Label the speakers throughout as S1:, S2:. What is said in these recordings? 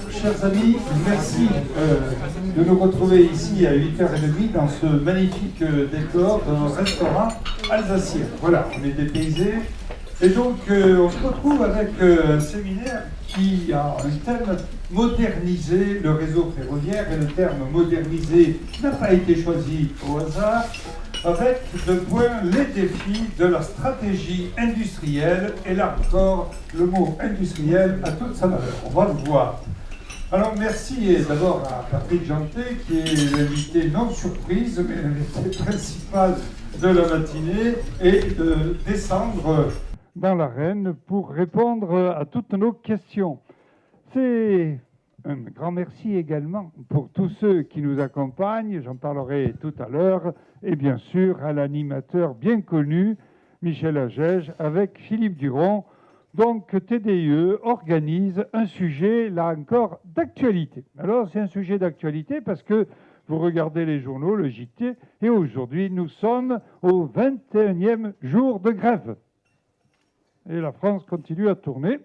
S1: Chers amis, merci de nous retrouver ici à 8h30 dans ce magnifique décor d'un restaurant alsacien. Voilà, on est dépaysés. Et donc, on se retrouve avec un séminaire qui a un thème moderniser le réseau ferroviaire. Et le terme moderniser n'a pas été choisi au hasard, avec de point les défis de la stratégie industrielle. Et là encore, le mot industriel a toute sa valeur. On va le voir. Alors merci d'abord à Patrick Jantet, qui est l'invité non surprise, mais l'invité principal de la matinée, et de descendre dans l'arène pour répondre à toutes nos questions. C'est un grand merci également pour tous ceux qui nous accompagnent, j'en parlerai tout à l'heure, et bien sûr à l'animateur bien connu, Michel Agege, avec Philippe Duron. Donc TDIE organise un sujet, là encore, d'actualité. Alors c'est un sujet d'actualité parce que vous regardez les journaux, le JT, et aujourd'hui nous sommes au 21e jour de grève. Et la France continue à tourner.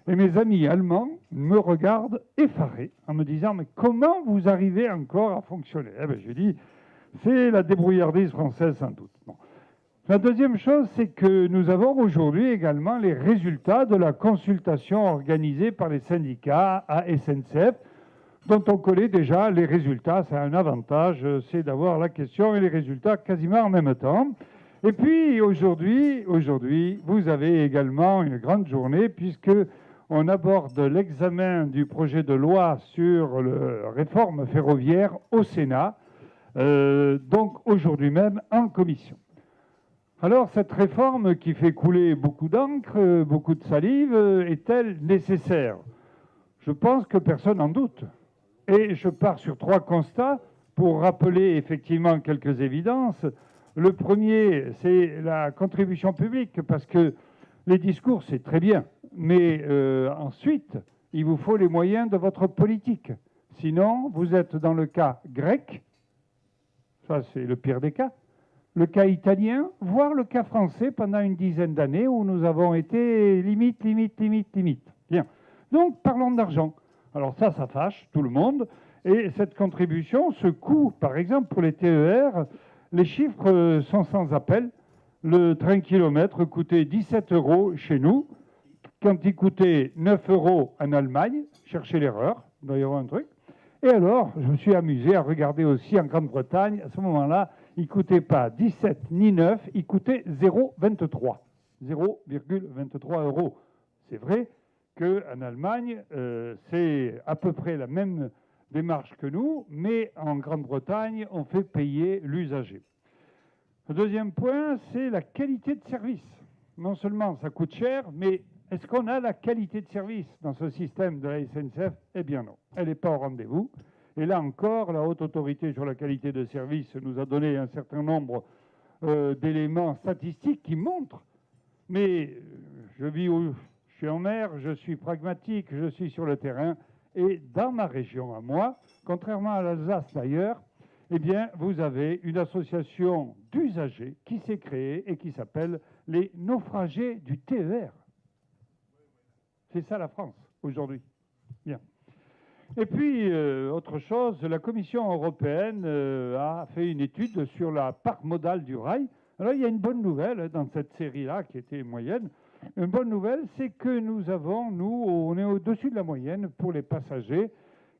S1: Et mes amis allemands me regardent effarés en me disant « Mais comment vous arrivez encore à fonctionner ?» Eh bien, je dis « C'est la débrouillardise française sans doute. » Bon. La deuxième chose, c'est que nous avons aujourd'hui également les résultats de la consultation organisée par les syndicats à SNCF, dont on connaît déjà les résultats. C'est un avantage, c'est d'avoir la question et les résultats quasiment en même temps. Et puis aujourd'hui, vous avez également une grande journée puisque on aborde l'examen du projet de loi sur la réforme ferroviaire au Sénat, donc aujourd'hui même en commission. Alors cette réforme qui fait couler beaucoup d'encre, beaucoup de salive, est-elle nécessaire? Je pense que personne n'en doute. Et je pars sur 3 constats pour rappeler effectivement quelques évidences. Le premier, c'est la contribution publique, parce que les discours, c'est très bien. Mais ensuite, il vous faut les moyens de votre politique. Sinon, vous êtes dans le cas grec, ça c'est le pire des cas, le cas italien, voire le cas français pendant une dizaine d'années où nous avons été limite. Bien. Donc, parlons d'argent. Alors ça fâche tout le monde. Et cette contribution, ce coût, par exemple, pour les TER, les chiffres sont sans appel. Le train kilomètre coûtait 17 € chez nous, quand il coûtait 9 € en Allemagne. Cherchez l'erreur, il doit y avoir un truc. Et alors, je me suis amusé à regarder aussi en Grande-Bretagne. À ce moment-là, il ne coûtait pas 17 ni 9, il coûtait 0,23. 0,23 €. C'est vrai qu'en Allemagne, c'est à peu près la même démarche que nous, mais en Grande-Bretagne, on fait payer l'usager. Le deuxième point, c'est la qualité de service. Non seulement ça coûte cher, mais est-ce qu'on a la qualité de service dans ce système de la SNCF? Eh bien non, elle n'est pas au rendez-vous. Et là encore, la Haute Autorité sur la qualité de service nous a donné un certain nombre d'éléments statistiques qui montrent. Mais je suis en mer, je suis pragmatique, je suis sur le terrain. Et dans ma région à moi, contrairement à l'Alsace d'ailleurs, eh bien, vous avez une association d'usagers qui s'est créée et qui s'appelle les naufragés du TER. C'est ça la France aujourd'hui. Bien. Et puis, autre chose, la Commission européenne a fait une étude sur la part modale du rail. Alors, il y a une bonne nouvelle dans cette série-là, qui était moyenne. Une bonne nouvelle, c'est que on est au-dessus de la moyenne pour les passagers.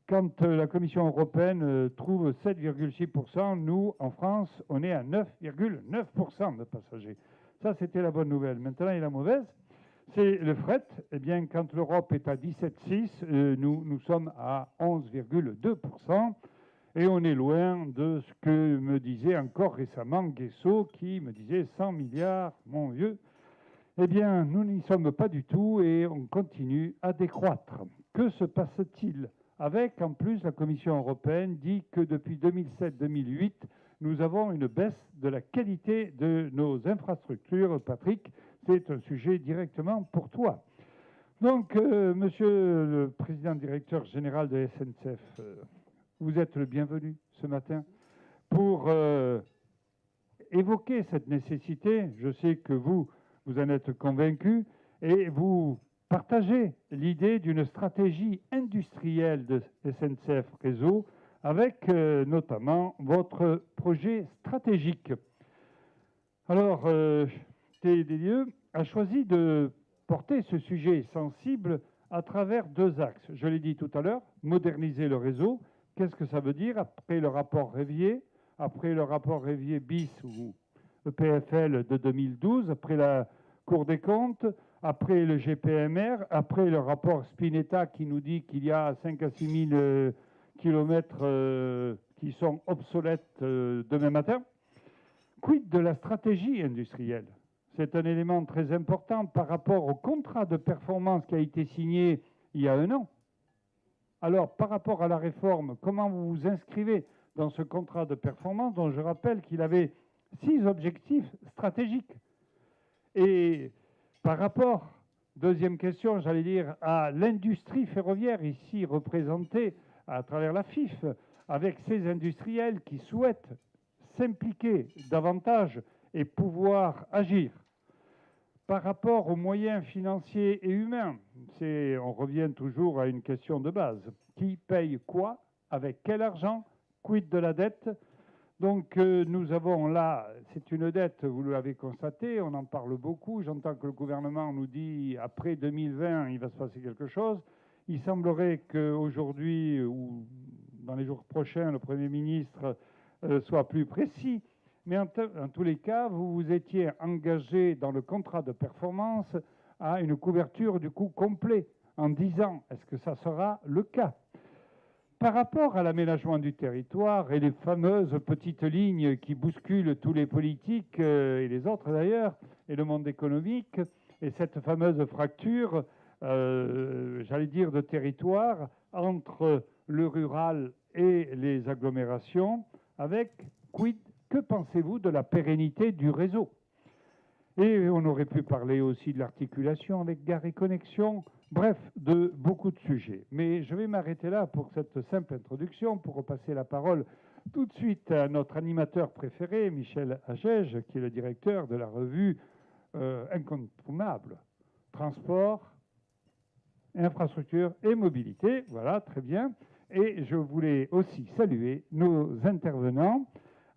S1: Quand la Commission européenne trouve 7,6%, nous, en France, on est à 9,9% de passagers. Ça, c'était la bonne nouvelle. Maintenant, il y a la mauvaise. C'est le fret. Eh bien, quand l'Europe est à 17,6, nous sommes à 11,2%. Et on est loin de ce que me disait encore récemment Guesso, qui me disait 100 milliards, mon vieux. Eh bien, nous n'y sommes pas du tout et on continue à décroître. Que se passe-t-il? Avec, en plus, la Commission européenne dit que depuis 2007-2008, nous avons une baisse de la qualité de nos infrastructures. Patrick, c'est un sujet directement pour toi. Donc, monsieur le président directeur général de SNCF, vous êtes le bienvenu ce matin pour évoquer cette nécessité. Je sais que vous en êtes convaincu et vous partager l'idée d'une stratégie industrielle de SNCF Réseau avec notamment votre projet stratégique. Alors, TDE a choisi de porter ce sujet sensible à travers deux axes. Je l'ai dit tout à l'heure, moderniser le réseau. Qu'est-ce que ça veut dire après le rapport Révier, après le rapport Révier bis ou EPFL de 2012, après la Cour des comptes, après le GPMR, après le rapport Spinetta qui nous dit qu'il y a 5 à 6 000 kilomètres qui sont obsolètes demain matin. Quid de la stratégie industrielle? C'est un élément très important par rapport au contrat de performance qui a été signé il y a 1 an. Alors, par rapport à la réforme, comment vous vous inscrivez dans ce contrat de performance dont je rappelle qu'il avait 6 objectifs stratégiques? Et par rapport, deuxième question, j'allais dire, à l'industrie ferroviaire ici représentée à travers la FIF, avec ces industriels qui souhaitent s'impliquer davantage et pouvoir agir. Par rapport aux moyens financiers et humains, on revient toujours à une question de base. Qui paye quoi? Avec quel argent? Quid de la dette? Donc nous avons là, c'est une dette, vous l'avez constaté, on en parle beaucoup. J'entends que le gouvernement nous dit après 2020, il va se passer quelque chose. Il semblerait qu'aujourd'hui ou dans les jours prochains, le Premier ministre soit plus précis. Mais en tous les cas, vous vous étiez engagé dans le contrat de performance à une couverture du coût complet en 10 ans. Est-ce que ça sera le cas? Par rapport à l'aménagement du territoire et les fameuses petites lignes qui bousculent tous les politiques et les autres d'ailleurs, et le monde économique, et cette fameuse fracture, j'allais dire, de territoire entre le rural et les agglomérations, avec quid? Que pensez-vous de la pérennité du réseau? Et on aurait pu parler aussi de l'articulation avec Gares et Connexions, bref, de beaucoup de sujets. Mais je vais m'arrêter là pour cette simple introduction, pour repasser la parole tout de suite à notre animateur préféré, Michel Agege, qui est le directeur de la revue incontournable Transport, Infrastructure et Mobilité. Voilà, très bien. Et je voulais aussi saluer nos intervenants,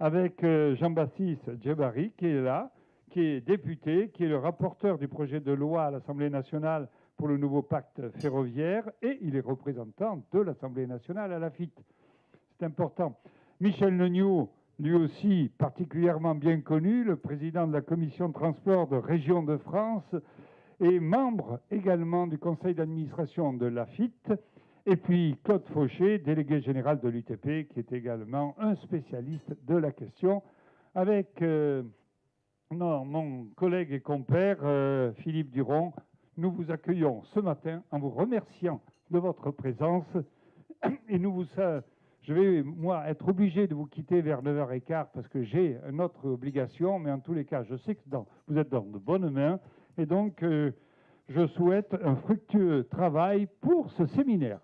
S1: avec Jean-Baptiste Djebari, qui est là, qui est député, qui est le rapporteur du projet de loi à l'Assemblée nationale pour le nouveau pacte ferroviaire, et il est représentant de l'Assemblée nationale à la FIT. C'est important. Michel Negnoux, lui aussi particulièrement bien connu, le président de la commission de transport de Région de France, et membre également du conseil d'administration de la FIT. Et puis Claude Fauché, délégué général de l'UTP, qui est également un spécialiste de la question, avec mon collègue et compère Philippe Duron. Nous vous accueillons ce matin en vous remerciant de votre présence. Et je vais, moi, être obligé de vous quitter vers 9h15 parce que j'ai une autre obligation, mais en tous les cas, je sais que vous êtes dans de bonnes mains. Et donc, je souhaite un fructueux travail pour ce séminaire.